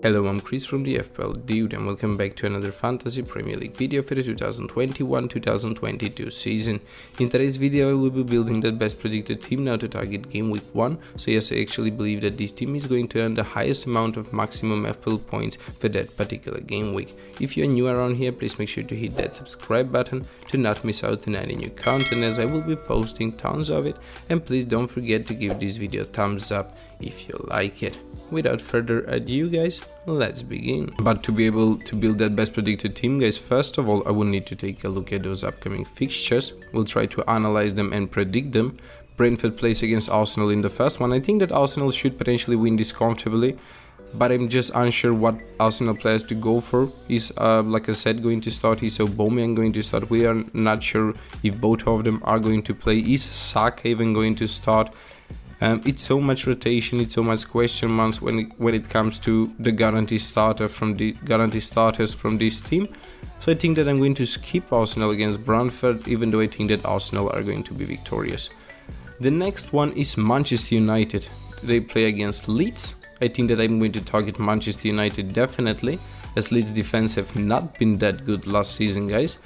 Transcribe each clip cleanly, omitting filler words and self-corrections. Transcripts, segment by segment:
Hello, I'm Kris from the FPL Dude and welcome back to another Fantasy Premier League video for the 2021-2022 season. In today's video I will be building that best predicted team now to target game week 1. So yes, I actually believe that this team is going to earn the highest amount of maximum FPL points for that particular game week. If you're new around here, please make sure to hit that subscribe button to not miss out on any new content, as I will be posting tons of it, and please don't forget to give this video a thumbs up if you like it. Without further ado guys, let's begin. But to be able to build that best predicted team guys, first of all I will need to take a look at those upcoming fixtures. We'll try to analyze them and predict them. Brentford plays against Arsenal in the first one. I think that Arsenal should potentially win this comfortably, but I'm just unsure what Arsenal players to go for. Is like I said, going to start. Is Aubameyang going to start? We are not sure if both of them are going to play. Is Saka even going to start? It's so much rotation, it's so much question marks when it comes to the guarantee starters from this team. So I think that I'm going to skip Arsenal against Brentford, even though I think that Arsenal are going to be victorious. The next one is Manchester United. They play against Leeds. I think that I'm going to target Manchester United definitely, as Leeds defense have not been that good last season, guys.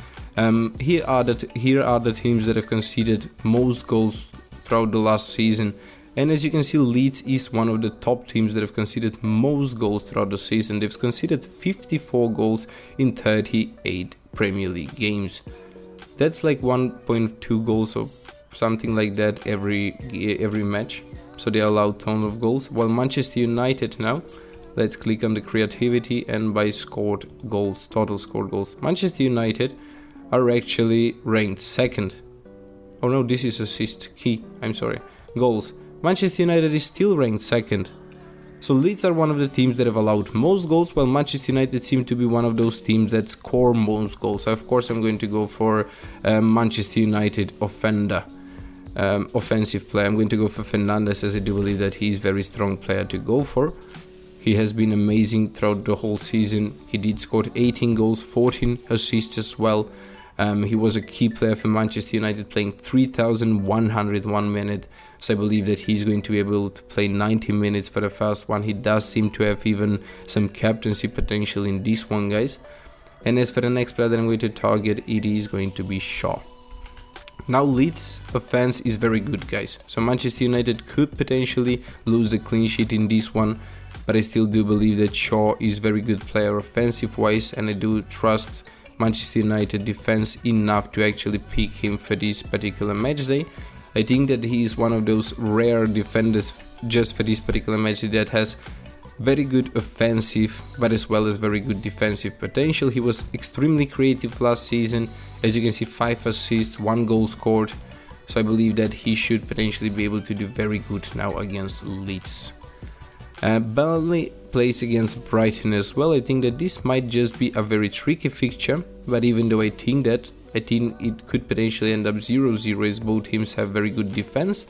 Here are the teams that have conceded most goals throughout the last season. And as you can see, Leeds is one of the top teams that have conceded most goals throughout the season. They've conceded 54 goals in 38 Premier League games. That's like 1.2 goals or something like that every match. So they allow tons of goals. While Manchester United now, let's click on the creativity and by scored goals, total scored goals. Manchester United are actually ranked second. Oh no, this is assist key. I'm sorry. Goals. Manchester United is still ranked second. So Leeds are one of the teams that have allowed most goals, while Manchester United seem to be one of those teams that score most goals. So of course I'm going to go for Manchester United offensive player. I'm going to go for Fernandes, as I do believe that he's a very strong player to go for. He has been amazing throughout the whole season. He did score 18 goals, 14 assists as well. He was a key player for Manchester United, playing 3,101 minutes. So I believe that he's going to be able to play 90 minutes for the first one. He does seem to have even some captaincy potential in this one, guys. And as for the next player that I'm going to target, it is going to be Shaw. Now Leeds offense is very good, guys. So Manchester United could potentially lose the clean sheet in this one, but I still do believe that Shaw is a very good player offensive wise, and I do trust Manchester United defense enough to actually pick him for this particular match day. I think that he is one of those rare defenders just for this particular match that has very good offensive but as well as very good defensive potential. He was extremely creative last season. As you can see, 5 assists, 1 goal scored. So I believe that he should potentially be able to do very good now against Leeds. Burnley plays against Brighton as well. I think that this might just be a very tricky fixture, but even though I think it could potentially end up 0-0 as both teams have very good defense,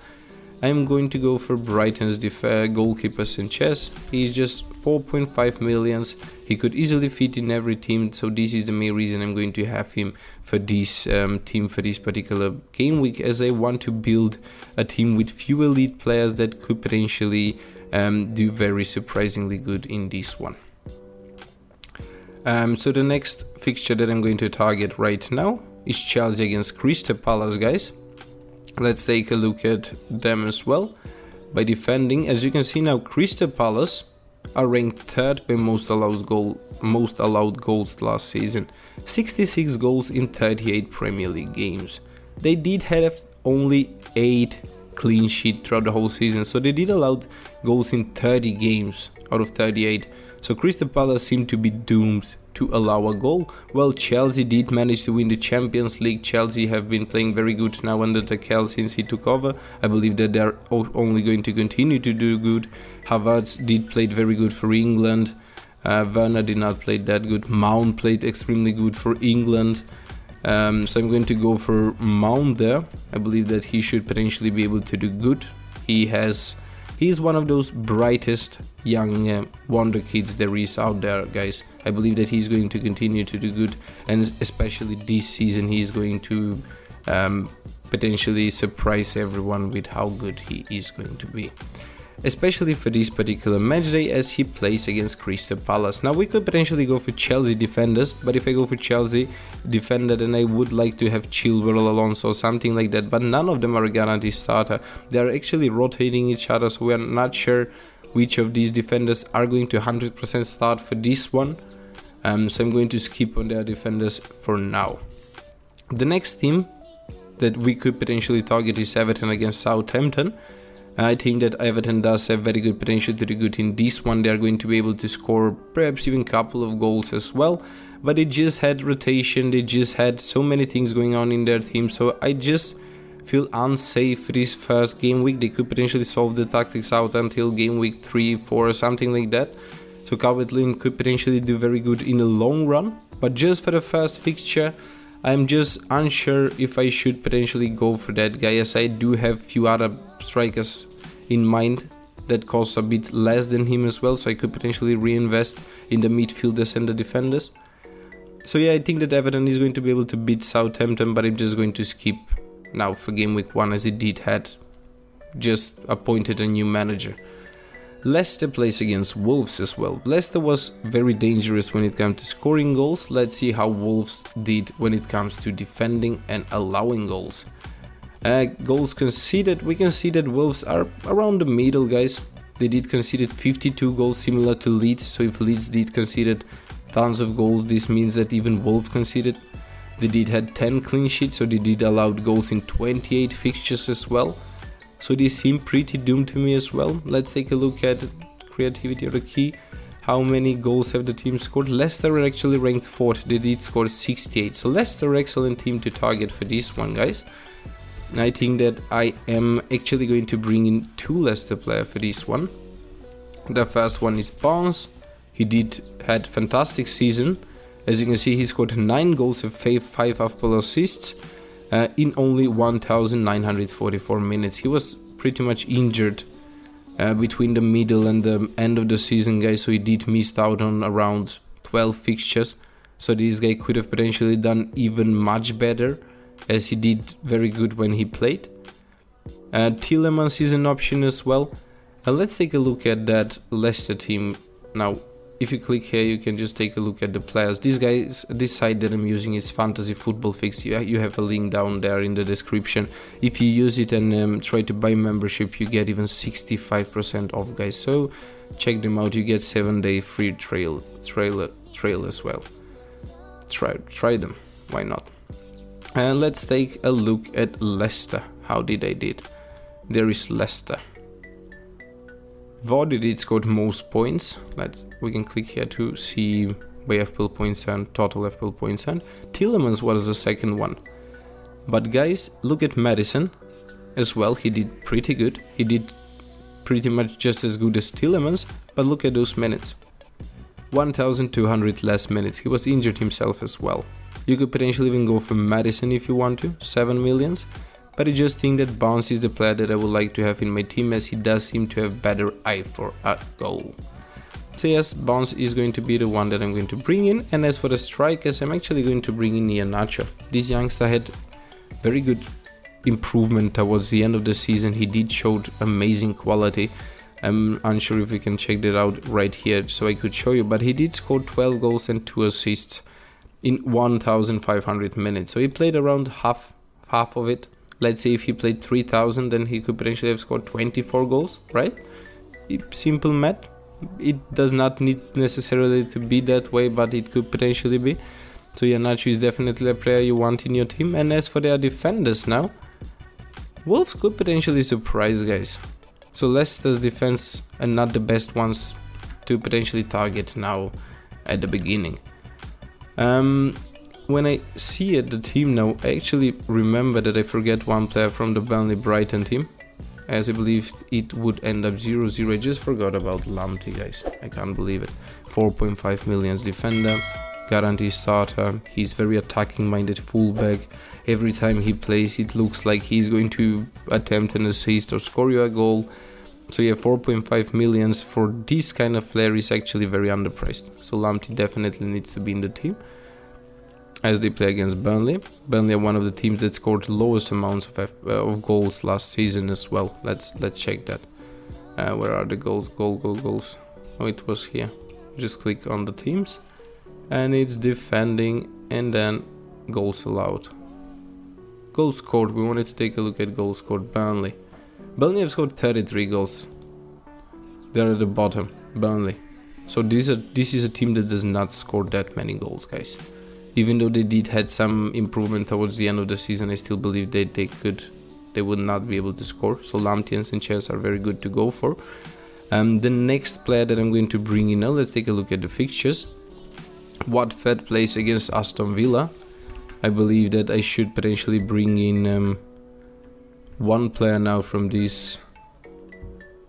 I'm going to go for Brighton's goalkeeper Sanchez. He's just 4.5 millions. He could easily fit in every team, so this is the main reason I'm going to have him for this team for this particular game week, as I want to build a team with few elite players that could potentially do very surprisingly good in this one. So the next fixture that I'm going to target right now is Chelsea against Crystal Palace, guys. Let's take a look at them as well. By defending, as you can see now, Crystal Palace are ranked third by most allowed goals last season. 66 goals in 38 Premier League games. They did have only 8 clean sheet throughout the whole season, so they did allow goals in 30 games out of 38. So Crystal Palace seemed to be doomed to allow a goal. Well, Chelsea did manage to win the Champions League. Chelsea have been playing very good now under Tuchel since he took over. I believe that they're only going to continue to do good. Havertz did play very good for England. Werner did not play that good. Mount played extremely good for England. So I'm going to go for Mount there. I believe that he should potentially be able to do good. He is one of those brightest young wonder kids there is out there, guys. I believe that he's going to continue to do good, and especially this season he's going to potentially surprise everyone with how good he is going to be. especially for this particular match day as he plays against Crystal Palace. Now we could potentially go for Chelsea defenders, but if I go for Chelsea defender then I would like to have Chilwell, Alonso or something like that, but none of them are a guaranteed starter. They are actually rotating each other, so we are not sure which of these defenders are going to 100% start for this one. So I'm going to skip on their defenders for now. The next team that we could potentially target is Everton against Southampton. I think that Everton does have very good potential to do good in this one. They are going to be able to score perhaps even a couple of goals as well. But they just had rotation, they just had so many things going on in their team. So I just feel unsafe for this first game week. They could potentially solve the tactics out until game week 3, 4 or something like that. So Calvert-Lewin could potentially do very good in the long run. But just for the first fixture, I'm just unsure if I should potentially go for that guy, as I do have few other strikers in mind that cost a bit less than him as well, so I could potentially reinvest in the midfielders and the defenders. So yeah, I think that Everton is going to be able to beat Southampton, but I'm just going to skip now for game week 1 as it did had just appointed a new manager. Leicester plays against Wolves as well. Leicester was very dangerous when it comes to scoring goals. Let's see how Wolves did when it comes to defending and allowing goals. Goals conceded, we can see that Wolves are around the middle, guys. They did conceded 52 goals, similar to Leeds. So if Leeds did conceded tons of goals, this means that even Wolves conceded. They did had 10 clean sheets, so they did allowed goals in 28 fixtures as well. So they seem pretty doomed to me as well. Let's take a look at creativity of the key. How many goals have the team scored? Leicester are actually ranked 4th. They did score 68. So Leicester, excellent team to target for this one, guys. I think that I am actually going to bring in 2 Leicester players for this one. The first one is Barnes. He had fantastic season. As you can see, he scored 9 goals and 5 FPL assists. In only 1944 minutes. He was pretty much injured between the middle and the end of the season, guys, so he did miss out on around 12 fixtures. So this guy could have potentially done even much better, as he did very good when he played. Tielemans is an option as well. Let's take a look at that Leicester team now. If you click here, you can just take a look at the players. This site that I'm using is Fantasy Football Fix. You have a link down there in the description. If you use it and try to buy membership, you get even 65% off, guys. So check them out. You get 7-day free trail as well. Try them. Why not? And let's take a look at Leicester. How did I did? There is Leicester. Vardy did scored most points. We can click here to see by FPL points and total FPL points, and Tielemans was the second one. But guys, look at Maddison as well. He did pretty good. He did pretty much just as good as Tielemans, but look at those minutes. 1,200 less minutes. He was injured himself as well. You could potentially even go for Maddison if you want to, 7 millions. But I just think that Barnes is the player that I would like to have in my team, as he does seem to have better eye for a goal. So yes, Barnes is going to be the one that I'm going to bring in. And as for the strikers, I'm actually going to bring in Iheanacho. This youngster had very good improvement towards the end of the season. He did show amazing quality. I'm unsure if we can check that out right here so I could show you. But he did score 12 goals and 2 assists in 1,500 minutes. So he played around half of it. Let's say if he played 3,000, then he could potentially have scored 24 goals, right? Simple math. It does not need necessarily to be that way, but it could potentially be. So Iheanacho is definitely a player you want in your team. And as for their defenders now, Wolves could potentially surprise, guys. So Leicester's defense are not the best ones to potentially target now at the beginning. When I see the team now, I actually remember that I forget one player from the Burnley-Brighton team, as I believe it would end up 0-0. I just forgot about Lamptey, guys. I can't believe it. 4.5 million defender, guaranteed starter. He's very attacking-minded fullback. Every time he plays, it looks like he's going to attempt an assist or score you a goal. So yeah, 4.5 million for this kind of player is actually very underpriced. So Lamptey definitely needs to be in the team, as they play against Burnley. Burnley are one of the teams that scored the lowest amounts of goals last season as well. Let's check that. Where are the goals? Goals. Oh, it was here. Just click on the teams, and it's defending, and then goals allowed. Goals scored. We wanted to take a look at goals scored. Burnley have scored 33 goals. They're at the bottom. Burnley. So this is a team that does not score that many goals, guys. Even though they did had some improvement towards the end of the season, I still believe that they would not be able to score. So Lamptey and Sanchez are very good to go for. The next player that I'm going to bring in now, let's take a look at the fixtures. Watford plays against Aston Villa. I believe that I should potentially bring in one player now from this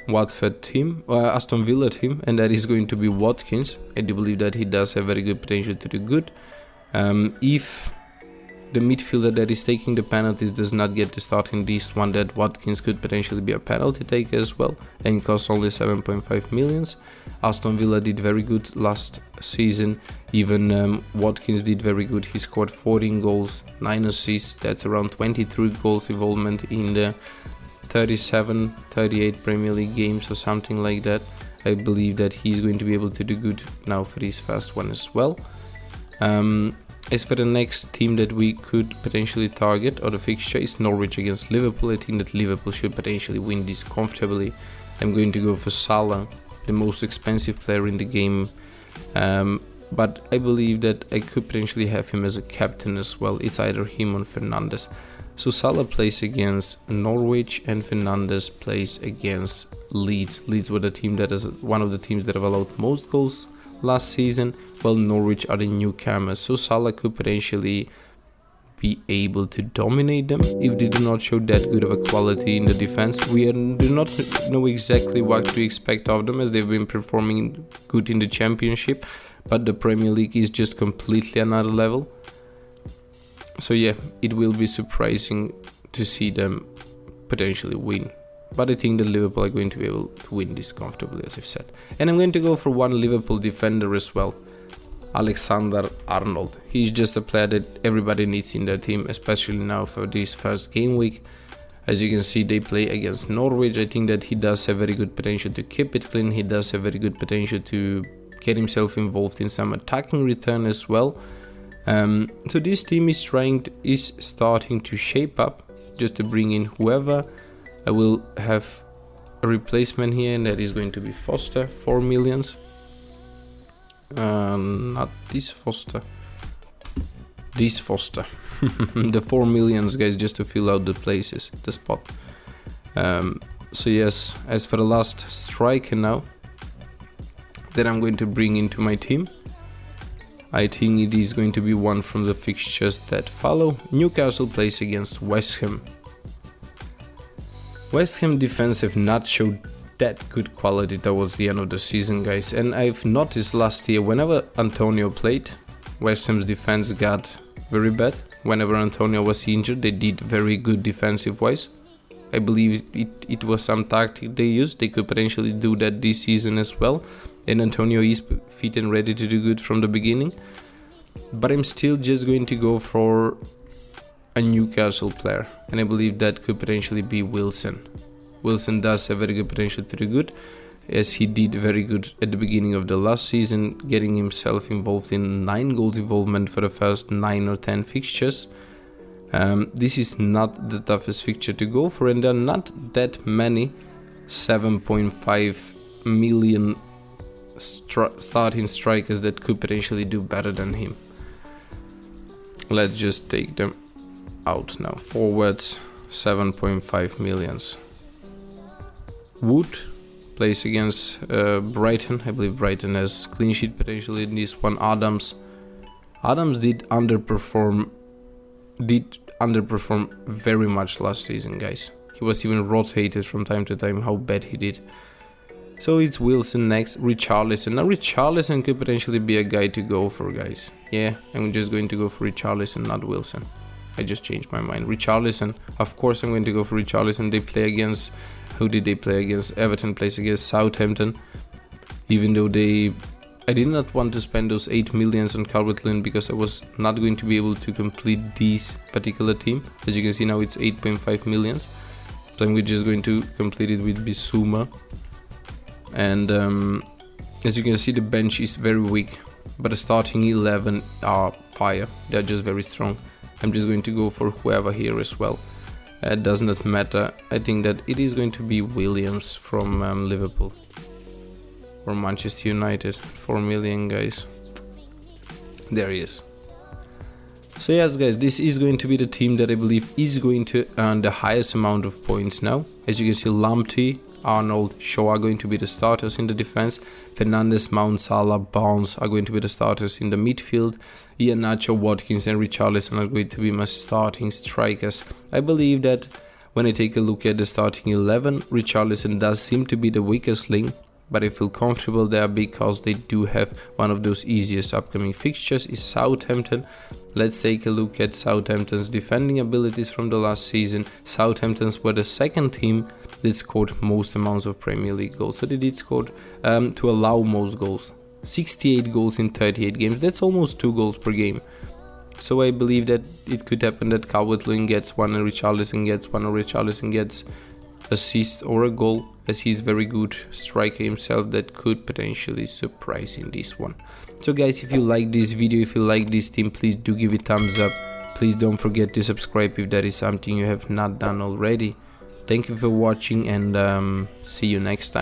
Watford team, or Aston Villa team, and that is going to be Watkins. I do believe that he does have very good potential to do good. If the midfielder that is taking the penalties does not get to start in this one, that Watkins could potentially be a penalty taker as well, and it costs only 7.5 millions. Aston Villa did very good last season. Even Watkins did very good. He scored 14 goals, 9 assists. That's around 23 goals involvement in the 37-38 Premier League games or something like that. I believe that he's going to be able to do good now for his first one as well. As for the next team that we could potentially target, or the fixture, is Norwich against Liverpool. I think that Liverpool should potentially win this comfortably. I'm going to go for Salah, the most expensive player in the game. But I believe that I could potentially have him as a captain as well. It's either him or Fernandes. So Salah plays against Norwich and Fernandes plays against Leeds. Leeds were the team that is one of the teams that have allowed most goals last season, while Norwich are the newcomers. So Salah could potentially be able to dominate them if they do not show that good of a quality in the defense. We do not know exactly what to expect of them, as they've been performing good in the Championship, but the Premier League is just completely another level. So yeah, it will be surprising to see them potentially win. But I think that Liverpool are going to be able to win this comfortably, as I've said. And I'm going to go for one Liverpool defender as well, Alexander-Arnold. He's just a player that everybody needs in their team, especially now for this first game week. As you can see, they play against Norwich. I think that he does have very good potential to keep it clean. He does have very good potential to get himself involved in some attacking return as well. So this team is starting to shape up, just to bring in whoever. I will have a replacement here, and that is going to be Foster, 4 millions. Not this Foster. This Foster. The 4 millions, guys, just to fill out the places, the spot. So yes, as for the last striker now, that I'm going to bring into my team, I think it is going to be one from the fixtures that follow. Newcastle plays against West Ham. West Ham defense have not showed that good quality towards the end of the season, guys. And I've noticed last year, whenever Antonio played, West Ham's defense got very bad. Whenever Antonio was injured, they did very good defensive-wise. I believe it was some tactic they used. They could potentially do that this season as well. And Antonio is fit and ready to do good from the beginning. But I'm still just going to go for a Newcastle player, and I believe that could potentially be Wilson. Wilson does have very good potential to do good, as he did very good at the beginning of the last season, getting himself involved in 9 goals involvement for the first 9 or 10 fixtures. This is not the toughest fixture to go for, and there are not that many 7.5 million starting strikers that could potentially do better than him. Let's just take them out now. Forwards, 7.5 millions. Wood plays against Brighton. I believe Brighton has clean sheet potentially in this one. Adams did underperform very much last season, guys. He was even rotated from time to time, how bad he did. So it's Wilson next. Richarlison. Now Richarlison could potentially be a guy to go for, guys. Yeah, I'm just going to go for Richarlison, not Wilson. I just changed my mind. Richarlison. Of course I'm going to go for Richarlison. They play against... Who did they play against? Everton plays against Southampton. Even though I did not want to spend those 8 millions on Calvert-Lewin, because I was not going to be able to complete this particular team. As you can see now, it's 8.5 millions. So I'm just going to complete it with Bissouma. and as you can see, the bench is very weak, but the starting 11 are fire. They're just very strong. I'm just going to go for whoever here as well. It does not matter. I think that it is going to be Williams from Liverpool or Manchester United. 4 million, guys. There he is. So yes, guys, this is going to be the team that I believe is going to earn the highest amount of points now. As you can see, Lamptey, Arnold, Shaw are going to be the starters in the defense. Fernandes, Mount, Salah, Barnes are going to be the starters in the midfield. Iheanacho, Watkins and Richarlison are going to be my starting strikers. I believe that when I take a look at the starting 11, Richarlison does seem to be the weakest link, but I feel comfortable there because they do have one of those easiest upcoming fixtures is Southampton. Let's take a look at Southampton's defending abilities from the last season. Southampton's were the second team that scored most amounts of Premier League goals. So they did score to allow most goals. 68 goals in 38 games. That's almost 2 goals per game. So I believe that it could happen that Calvert-Lewin gets one and Richarlison gets one, or Richarlison gets assist or a goal, as he's very good striker himself that could potentially surprise in this one. So guys, if you like this video, if you like this team, please do give it thumbs up. Please don't forget to subscribe if that is something you have not done already. Thank you for watching, and see you next time.